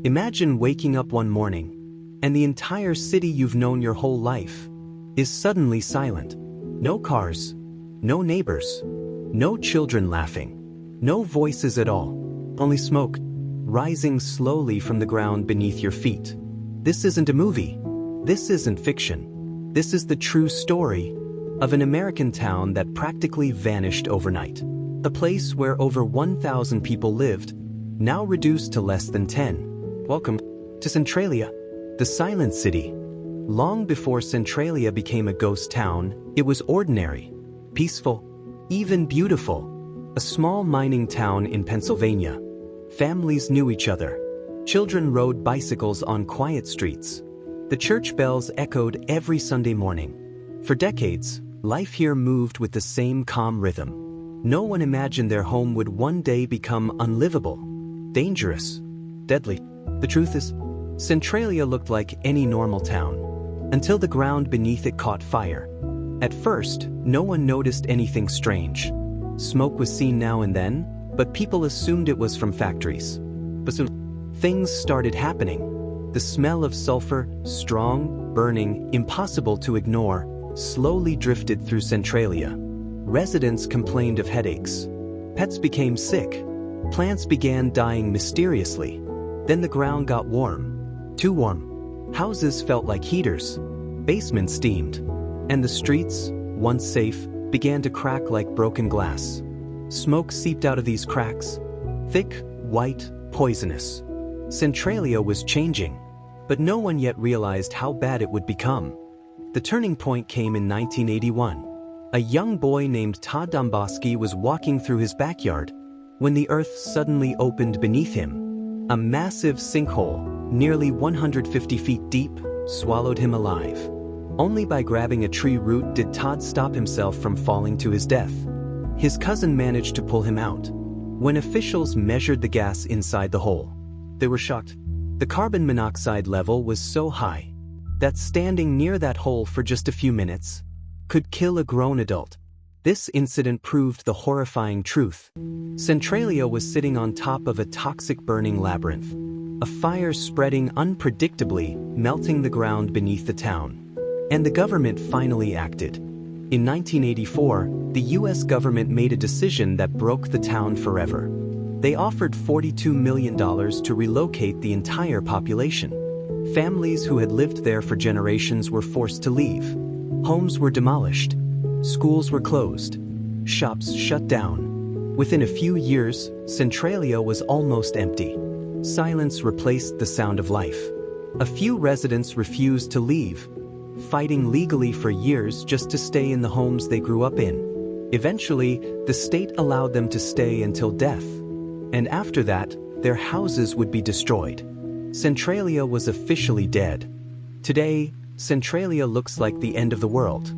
Imagine waking up one morning, and the entire city you've known your whole life is suddenly silent. No cars, no neighbors, no children laughing, no voices at all, only smoke rising slowly from the ground beneath your feet. This isn't a movie. This isn't fiction. This is the true story of an American town that practically vanished overnight. A place where over 1,000 people lived, now reduced to less than 10. Welcome to Centralia, the silent city. Long before Centralia became a ghost town, it was ordinary, peaceful, even beautiful. A small mining town in Pennsylvania. Families knew each other. Children rode bicycles on quiet streets. The church bells echoed every Sunday morning. For decades, life here moved with the same calm rhythm. No one imagined their home would one day become unlivable, dangerous, deadly. The truth is, Centralia looked like any normal town, until the ground beneath it caught fire. At first, no one noticed anything strange. Smoke was seen now and then, but people assumed it was from factories. But soon, things started happening. The smell of sulfur, strong, burning, impossible to ignore, slowly drifted through Centralia. Residents complained of headaches. Pets became sick. Plants began dying mysteriously. Then the ground got warm. Too warm. Houses felt like heaters. Basements steamed. And the streets, once safe, began to crack like broken glass. Smoke seeped out of these cracks. Thick, white, poisonous. Centralia was changing, but no one yet realized how bad it would become. The turning point came in 1981. A young boy named Todd Domboski was walking through his backyard when the earth suddenly opened beneath him. A massive sinkhole, nearly 150 feet deep, swallowed him alive. Only by grabbing a tree root did Todd stop himself from falling to his death. His cousin managed to pull him out. When officials measured the gas inside the hole, they were shocked. The carbon monoxide level was so high that standing near that hole for just a few minutes could kill a grown adult. This incident proved the horrifying truth. Centralia was sitting on top of a toxic burning labyrinth, a fire spreading unpredictably, melting the ground beneath the town. And the government finally acted. In 1984, the US government made a decision that broke the town forever. They offered $42 million to relocate the entire population. Families who had lived there for generations were forced to leave. Homes were demolished. Schools were closed. Shops shut down. Within a few years, Centralia was almost empty. Silence replaced the sound of life. A few residents refused to leave, fighting legally for years just to stay in the homes they grew up in. Eventually, the state allowed them to stay until death. And after that, their houses would be destroyed. Centralia was officially dead. Today, Centralia looks like the end of the world.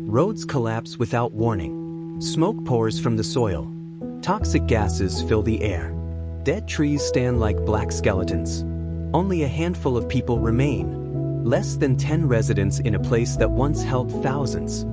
Roads collapse without warning. Smoke pours from the soil. Toxic gases fill the air. Dead trees stand like black skeletons. Only a handful of people remain. Less than 10 residents in a place that once held thousands.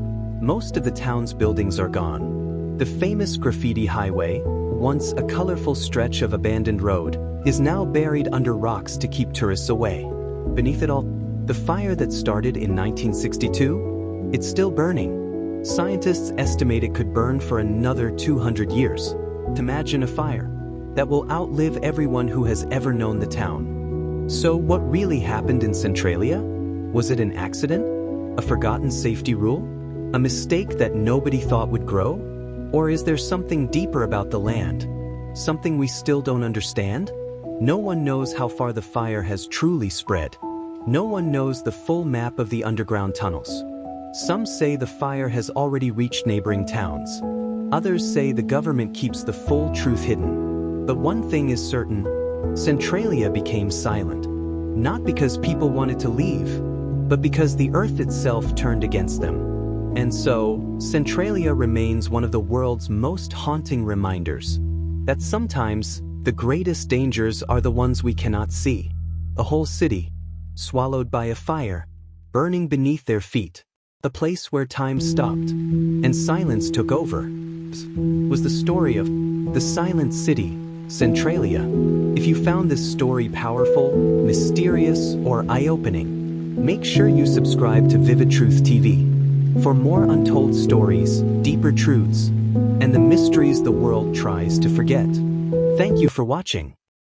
Most of the town's buildings are gone. The famous graffiti highway, once a colorful stretch of abandoned road, is now buried under rocks to keep tourists away. Beneath it all, the fire that started in 1962? It's still burning. Scientists estimate it could burn for another 200 years. Imagine a fire that will outlive everyone who has ever known the town. So what really happened in Centralia? Was it an accident? A forgotten safety rule? A mistake that nobody thought would grow? Or is there something deeper about the land? Something we still don't understand? No one knows how far the fire has truly spread. No one knows the full map of the underground tunnels. Some say the fire has already reached neighboring towns. Others say the government keeps the full truth hidden. But one thing is certain, Centralia became silent. Not because people wanted to leave, but because the earth itself turned against them. And so, Centralia remains one of the world's most haunting reminders that sometimes the greatest dangers are the ones we cannot see. A whole city, swallowed by a fire, burning beneath their feet. The place where time stopped and silence took over was the story of the silent city, Centralia. If you found this story powerful, mysterious, or eye-opening, make sure you subscribe to Vivid Truth TV for more untold stories, deeper truths, and the mysteries the world tries to forget. Thank you for watching.